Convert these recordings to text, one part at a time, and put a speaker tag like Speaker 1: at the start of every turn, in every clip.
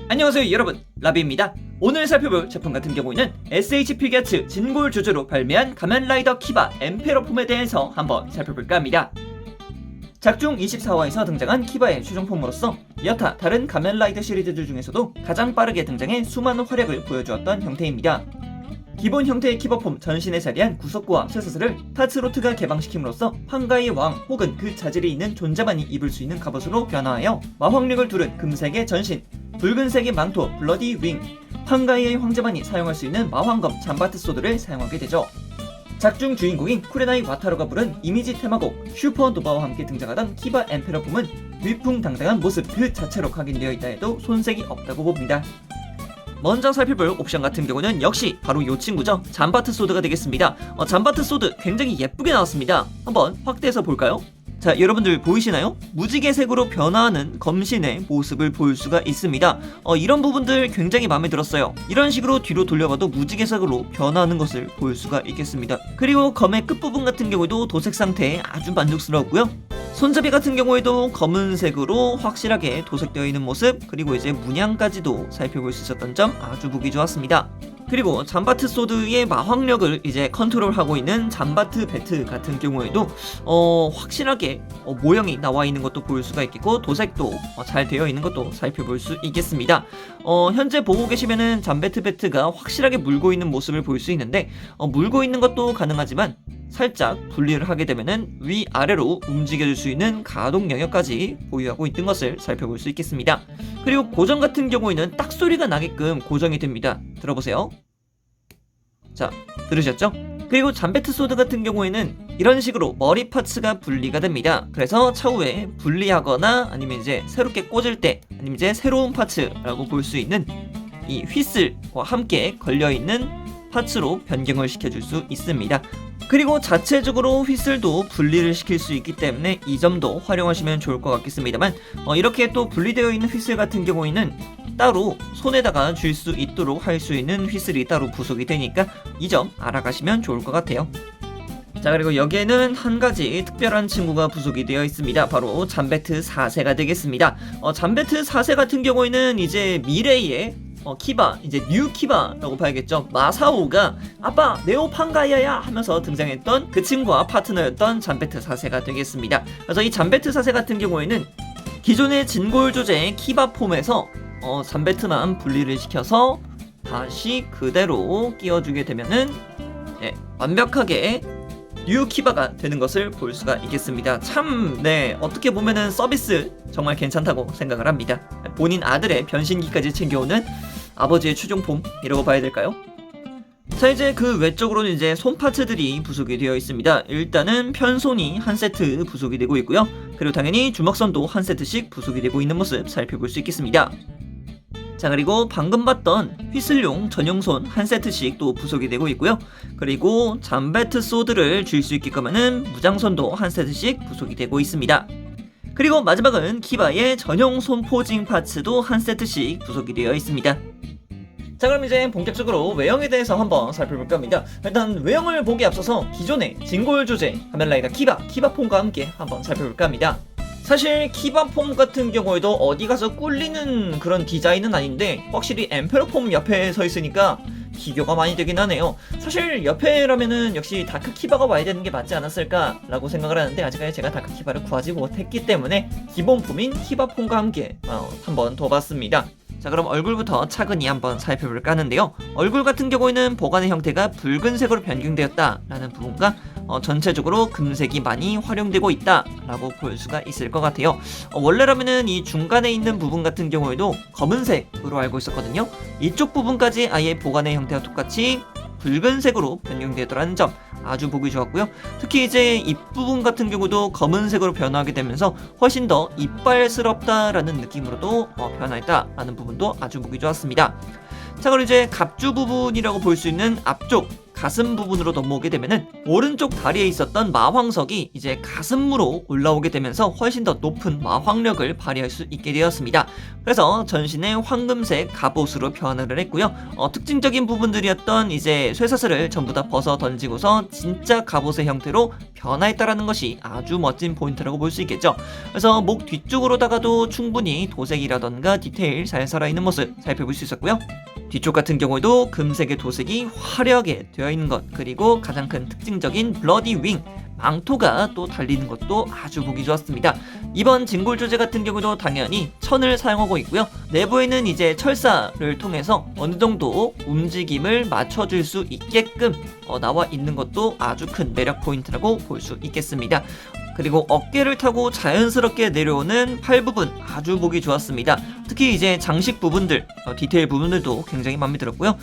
Speaker 1: 안녕하세요 여러분, 라비입니다. 오늘 살펴볼 제품 같은 경우에는 SH 피겨츠 진골 주제로 발매한 가면라이더 키바 엠페러 폼에 대해서 한번 살펴볼까 합니다. 작중 24화에서 등장한 키바의 최종 폼으로서 여타 다른 가면라이더 시리즈들 중에서도 가장 빠르게 등장해 수많은 활약을 보여주었던 형태입니다. 기본 형태의 키바폼 전신에 자리한 구석구와 쇠사슬을 타츠로트가 개방시킴으로써 판가의 왕 혹은 그 자질이 있는 존재만이 입을 수 있는 갑옷으로 변화하여 마황력을 두른 금색의 전신, 붉은색의 망토 블러디 윙, 판가이의 황제만이 사용할 수 있는 마황검 잠바트 소드를 사용하게 되죠. 작중 주인공인 쿠레나이 와타로가 부른 이미지 테마곡 슈퍼노바와 함께 등장하던 키바 엠페러 폼은 위풍당당한 모습 그 자체로 각인되어 있다 해도 손색이 없다고 봅니다. 먼저 살펴볼 옵션 같은 경우는 역시 바로 이 친구죠. 잠바트 소드가 되겠습니다. 잠바트 소드 굉장히 예쁘게 나왔습니다. 한번 확대해서 볼까요? 자, 여러분들 보이시나요? 무지개색으로 변화하는 검신의 모습을 볼 수가 있습니다. 이런 부분들 굉장히 마음에 들었어요. 이런 식으로 뒤로 돌려봐도 무지개색으로 변화하는 것을 볼 수가 있겠습니다. 그리고 검의 끝부분 같은 경우에도 도색 상태에 아주 만족스러웠고요. 손잡이 같은 경우에도 검은색으로 확실하게 도색되어 있는 모습, 그리고 이제 문양까지도 살펴볼 수 있었던 점 아주 보기 좋았습니다. 그리고 잠바트 소드의 마황력을 이제 컨트롤하고 있는 잠바트 배트 같은 경우에도 확실하게 모형이 나와 있는 것도 볼 수가 있겠고 도색도 잘 되어 있는 것도 살펴볼 수 있겠습니다. 현재 보고 계시면은 잠바트 배트가 확실하게 물고 있는 모습을 볼 수 있는데 물고 있는 것도 가능하지만 살짝 분리를 하게 되면은 위아래로 움직여줄 수 있는 가동 영역까지 보유하고 있는 것을 살펴볼 수 있겠습니다. 그리고 고정 같은 경우에는 딱 소리가 나게끔 고정이 됩니다. 들어보세요. 자, 들으셨죠? 그리고 잠베트 소드 같은 경우에는 이런 식으로 머리 파츠가 분리가 됩니다. 그래서 차후에 분리하거나 아니면 이제 새롭게 꽂을 때 아니면 이제 새로운 파츠라고 볼 수 있는 이 휘슬과 함께 걸려있는 파츠로 변경을 시켜줄 수 있습니다. 그리고 자체적으로 휘슬도 분리를 시킬 수 있기 때문에 이 점도 활용하시면 좋을 것 같겠습니다만 이렇게 또 분리되어 있는 휘슬 같은 경우에는 따로 손에다가 쥘 수 있도록 할 수 있는 휘슬이 따로 부속이 되니까 이 점 알아가시면 좋을 것 같아요. 자, 그리고 여기에는 한 가지 특별한 친구가 부속이 되어 있습니다. 바로 잠베트 4세가 되겠습니다. 잠베트 4세 같은 경우에는 이제 미래의 키바, 이제 뉴 키바라고 봐야겠죠. 마사오가 아빠 네오 판가이아야 하면서 등장했던 그 친구와 파트너였던 잠베트 4세가 되겠습니다. 그래서 이 잠베트 4세 같은 경우에는 기존의 진골 조제의 키바 폼에서 잠베트만 분리를 시켜서 다시 그대로 끼워주게 되면은 완벽하게 뉴 키바가 되는 것을 볼 수가 있겠습니다. 참, 어떻게 보면은 서비스 정말 괜찮다고 생각을 합니다. 본인 아들의 변신기까지 챙겨오는 아버지의 최종폼이라고 봐야 될까요? 자, 이제 그 외적으로는 이제 손 파츠들이 부속이 되어 있습니다. 일단은 편손이 한 세트 부속이 되고 있고요. 그리고 당연히 주먹선도 한 세트씩 부속이 되고 있는 모습 살펴볼 수 있겠습니다. 자, 그리고 방금 봤던 휘슬용 전용손 한 세트씩 또 부속이 되고 있고요. 그리고 잠베트 소드를 줄 수 있게끔 하는 무장손도 한 세트씩 부속이 되고 있습니다. 그리고 마지막은 키바의 전용 손 포징 파츠도 한 세트씩 부속이 되어 있습니다. 자, 그럼 이제 본격적으로 외형에 대해서 한번 살펴볼까 합니다. 일단 외형을 보기에 앞서서 기존의 진골 조제 가면라이더 키바폼과 함께 한번 살펴볼까 합니다. 사실 키바폼 같은 경우에도 어디 가서 꿀리는 그런 디자인은 아닌데 확실히 엠페러폼 옆에 서 있으니까 비교가 많이 되긴 하네요. 사실 옆에라면은 역시 다크 키바가 와야 되는 게 맞지 않았을까 라고 생각을 하는데 아직까지 제가 다크 키바를 구하지 못했기 때문에 기본 폼인 키바폼과 함께 한번 더 봤습니다. 자, 그럼 얼굴부터 차근히 한번 살펴볼까 하는데요. 얼굴 같은 경우에는 보관의 형태가 붉은색으로 변경되었다 라는 부분과 전체적으로 금색이 많이 활용되고 있다 라고 볼 수가 있을 것 같아요. 원래라면은 이 중간에 있는 부분 같은 경우에도 검은색으로 알고 있었거든요. 이쪽 부분까지 아예 보관의 형태와 똑같이 붉은색으로 변경되더라는 점 아주 보기 좋았고요. 특히 이제 입부분 같은 경우도 검은색으로 변화하게 되면서 훨씬 더 이빨스럽다라는 느낌으로도 변화했다라는 부분도 아주 보기 좋았습니다. 자, 그럼 이제 갑주 부분이라고 볼 수 있는 앞쪽 가슴 부분으로 넘어오게 되면은 오른쪽 다리에 있었던 마황석이 이제 가슴으로 올라오게 되면서 훨씬 더 높은 마황력을 발휘할 수 있게 되었습니다. 그래서 전신에 황금색 갑옷으로 변화를 했고요. 특징적인 부분들이었던 이제 쇠사슬을 전부 다 벗어 던지고서 진짜 갑옷의 형태로 변화했다라는 것이 아주 멋진 포인트라고 볼 수 있겠죠. 그래서 목 뒤쪽으로다가도 충분히 도색이라던가 디테일 잘 살아있는 모습 살펴볼 수 있었고요. 뒤쪽 같은 경우에도 금색의 도색이 화려하게 되어 있는 것, 그리고 가장 큰 특징적인 블러디 윙 망토가 또 달리는 것도 아주 보기 좋았습니다. 이번 진골 조제 같은 경우도 당연히 천을 사용하고 있고요. 내부에는 이제 철사를 통해서 어느 정도 움직임을 맞춰줄 수 있게끔 나와 있는 것도 아주 큰 매력 포인트라고 볼 수 있겠습니다. 그리고 어깨를 타고 자연스럽게 내려오는 팔 부분 아주 보기 좋았습니다. 특히 이제 장식 부분들, 디테일 부분들도 굉장히 마음에 들었고요.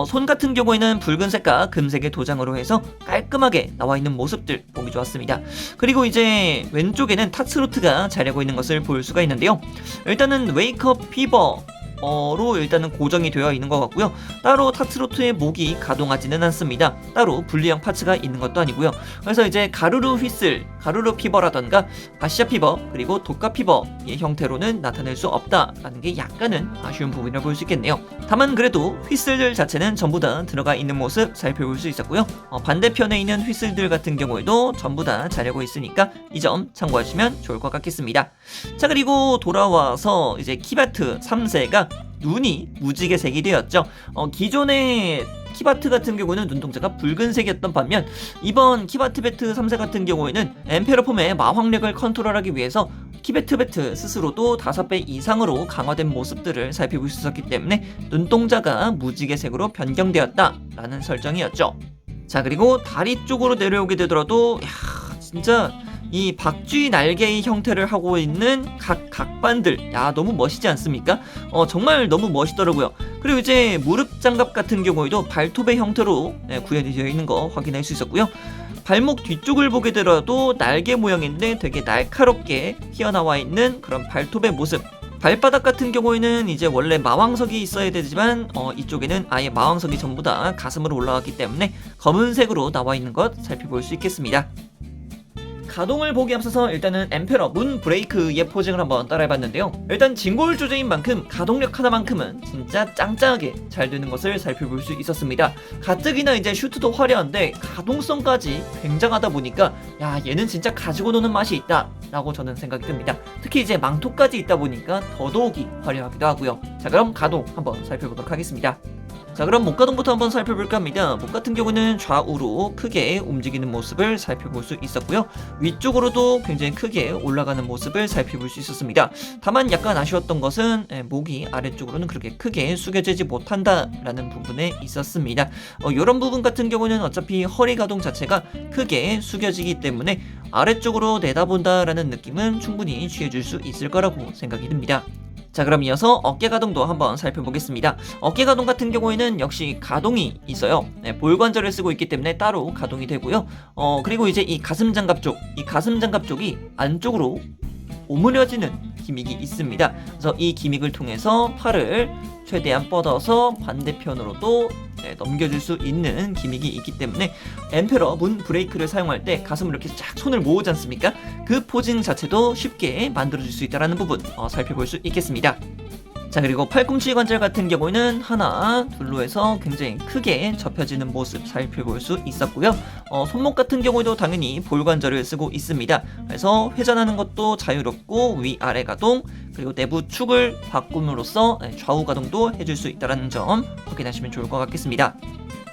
Speaker 1: 손 같은 경우에는 붉은색과 금색의 도장으로 해서 깔끔하게 나와 있는 모습들 보기 좋았습니다. 그리고 이제 왼쪽에는 타츠로트가 자리하고 있는 것을 볼 수가 있는데요. 일단은 웨이크업 피버 로 일단은 고정이 되어 있는 것 같고요. 따로 타츠로트의 목이 가동하지는 않습니다. 따로 분리형 파츠가 있는 것도 아니고요. 그래서 이제 가루루 휘슬, 가루루 피버라던가 바시아 피버, 그리고 독가 피버의 형태로는 나타낼 수 없다라는 게 약간은 아쉬운 부분이라고 볼 수 있겠네요. 다만 그래도 휘슬들 자체는 전부 다 들어가 있는 모습 살펴볼 수 있었고요. 반대편에 있는 휘슬들 같은 경우에도 전부 다 자려고 있으니까 이 점 참고하시면 좋을 것 같겠습니다. 자, 그리고 돌아와서 이제 키바트 3세가 눈이 무지개색이 되었죠. 기존의 키바트 같은 경우는 눈동자가 붉은색이었던 반면 이번 키바트 베트 3세 같은 경우에는 엠페로폼의 마황력을 컨트롤하기 위해서 키베트 베트 스스로도 5배 이상으로 강화된 모습들을 살펴볼 수 있었기 때문에 눈동자가 무지개색으로 변경되었다라는 설정이었죠. 자, 그리고 다리 쪽으로 내려오게 되더라도 진짜 이 박쥐 날개의 형태를 하고 있는 각 각반들, 너무 멋있지 않습니까? 정말 너무 멋있더라고요. 그리고 이제 무릎 장갑 같은 경우에도 발톱의 형태로 구현이 되어 있는 거 확인할 수 있었고요. 발목 뒤쪽을 보게 되더라도 날개 모양인데 되게 날카롭게 튀어나와 있는 그런 발톱의 모습. 발바닥 같은 경우에는 이제 원래 마왕석이 있어야 되지만 이쪽에는 아예 마왕석이 전부 다 가슴으로 올라왔기 때문에 검은색으로 나와 있는 것 살펴볼 수 있겠습니다. 가동을 보기 앞서서 일단은 엠페러 문 브레이크의 포징을 한번 따라해봤는데요. 일단 진골 조제인 만큼 가동력 하나만큼은 진짜 짱짱하게 잘 되는 것을 살펴볼 수 있었습니다. 가뜩이나 이제 슈트도 화려한데 가동성까지 굉장하다 보니까 얘는 진짜 가지고 노는 맛이 있다 라고 저는 생각이 듭니다. 특히 이제 망토까지 있다 보니까 더더욱이 화려하기도 하고요. 자, 그럼 가동 한번 살펴보도록 하겠습니다. 자, 그럼 목 가동부터 한번 살펴볼까 합니다. 목 같은 경우는 좌우로 크게 움직이는 모습을 살펴볼 수 있었고요. 위쪽으로도 굉장히 크게 올라가는 모습을 살펴볼 수 있었습니다. 다만 약간 아쉬웠던 것은 목이 아래쪽으로는 그렇게 크게 숙여지지 못한다라는 부분에 있었습니다. 이런 부분 같은 경우는 어차피 허리 가동 자체가 크게 숙여지기 때문에 아래쪽으로 내다본다라는 느낌은 충분히 취해줄 수 있을 거라고 생각이 듭니다. 자, 그럼 이어서 어깨 가동도 한번 살펴보겠습니다. 어깨 가동 같은 경우에는 역시 가동이 있어요. 볼관절을 쓰고 있기 때문에 따로 가동이 되고요. 그리고 이제 이 가슴 장갑 쪽이 안쪽으로 오므려지는 기믹이 있습니다. 그래서 이 기믹을 통해서 팔을 최대한 뻗어서 반대편으로도 넘겨줄 수 있는 기믹이 있기 때문에 엠페러 문 브레이크를 사용할 때 가슴을 이렇게 쫙 손을 모으지 않습니까? 그 포징 자체도 쉽게 만들어줄 수 있다는 부분 살펴볼 수 있겠습니다. 자, 그리고 팔꿈치 관절 같은 경우에는 하나, 둘로 해서 굉장히 크게 접혀지는 모습 살펴볼 수 있었고요. 손목 같은 경우에도 당연히 볼관절을 쓰고 있습니다. 그래서 회전하는 것도 자유롭고 위아래 가동, 그리고 내부 축을 바꿈으로써 좌우 가동도 해줄 수 있다는 점 확인하시면 좋을 것 같겠습니다.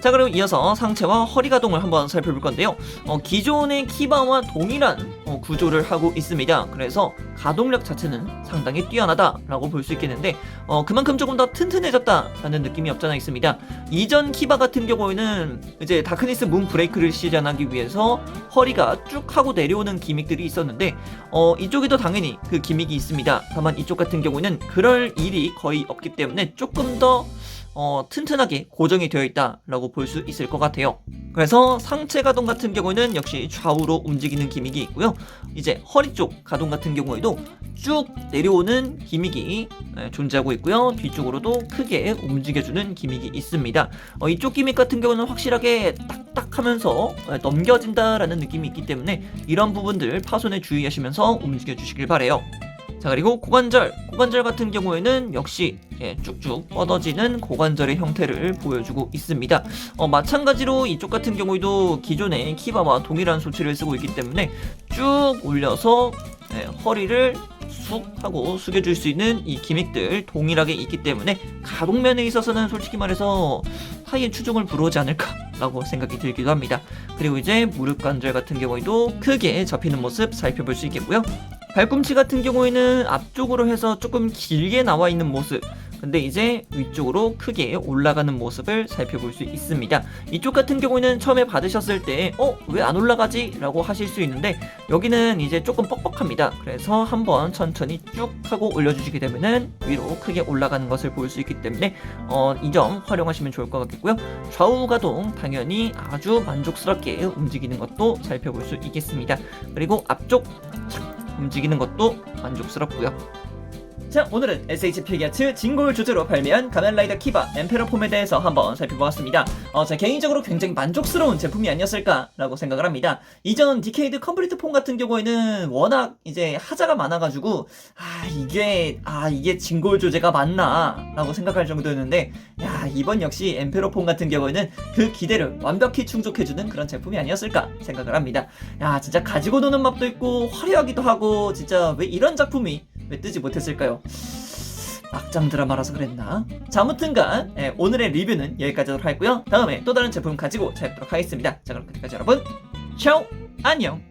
Speaker 1: 자, 그럼 이어서 상체와 허리 가동을 한번 살펴볼 건데요. 기존의 키바와 동일한 구조를 하고 있습니다. 그래서 가동력 자체는 상당히 뛰어나다라고 볼 수 있겠는데 그만큼 조금 더 튼튼해졌다라는 느낌이 없잖아 있습니다. 이전 키바 같은 경우에는 이제 다크니스 문 브레이크를 시전하기 위해서 허리가 쭉 하고 내려오는 기믹들이 있었는데 이쪽에도 당연히 그 기믹이 있습니다. 다만 이쪽 같은 경우는 그럴 일이 거의 없기 때문에 조금 더 튼튼하게 고정이 되어 있다라고 볼 수 있을 것 같아요. 그래서 상체 가동 같은 경우에는 역시 좌우로 움직이는 기믹이 있고요. 이제 허리 쪽 가동 같은 경우에도 쭉 내려오는 기믹이 존재하고 있고요. 뒤쪽으로도 크게 움직여주는 기믹이 있습니다. 이쪽 기믹 같은 경우는 확실하게 딱딱하면서 넘겨진다라는 느낌이 있기 때문에 이런 부분들 파손에 주의하시면서 움직여 주시길 바래요. 자, 그리고 고관절 같은 경우에는 역시 쭉쭉 뻗어지는 고관절의 형태를 보여주고 있습니다. 마찬가지로 이쪽 같은 경우에도 기존의 키바와 동일한 소치를 쓰고 있기 때문에 쭉 올려서 허리를 쑥 하고 숙여줄 수 있는 이 기믹들 동일하게 있기 때문에 가동면에 있어서는 솔직히 말해서 하이의 추종을 불러오지 않을까라고 생각이 들기도 합니다. 그리고 이제 무릎 관절 같은 경우에도 크게 잡히는 모습 살펴볼 수 있겠고요. 발꿈치 같은 경우에는 앞쪽으로 해서 조금 길게 나와 있는 모습, 근데 이제 위쪽으로 크게 올라가는 모습을 살펴볼 수 있습니다. 이쪽 같은 경우에는 처음에 받으셨을 때 왜 안 올라가지? 라고 하실 수 있는데 여기는 이제 조금 뻑뻑합니다. 그래서 한번 천천히 쭉 하고 올려주시게 되면은 위로 크게 올라가는 것을 볼 수 있기 때문에 이 점 활용하시면 좋을 것 같겠고요. 좌우 가동 당연히 아주 만족스럽게 움직이는 것도 살펴볼 수 있겠습니다. 그리고 앞쪽 움직이는 것도 만족스럽고요. 자, 오늘은 SH 필기아츠 진골 주제로 발매한 가면라이더 키바 엠페러 폼에 대해서 한번 살펴보았습니다. 제 개인적으로 굉장히 만족스러운 제품이 아니었을까라고 생각을 합니다. 이전 디케이드 컴플리트 폼 같은 경우에는 워낙 이제 하자가 많아가지고 이게 진골 조제가 맞나 라고 생각할 정도였는데, 이번 역시 엠페러 폼 같은 경우에는 그 기대를 완벽히 충족해주는 그런 제품이 아니었을까 생각을 합니다. 진짜 가지고 노는 맛도 있고 화려하기도 하고, 진짜 왜 이런 작품이 왜 뜨지 못했을까요? 막장 드라마라서 그랬나? 자, 아무튼간 오늘의 리뷰는 여기까지 하도록 하겠고요. 다음에 또 다른 제품 가지고 찾아뵙도록 하겠습니다. 자, 그럼 그때까지 여러분, 차오! 안녕!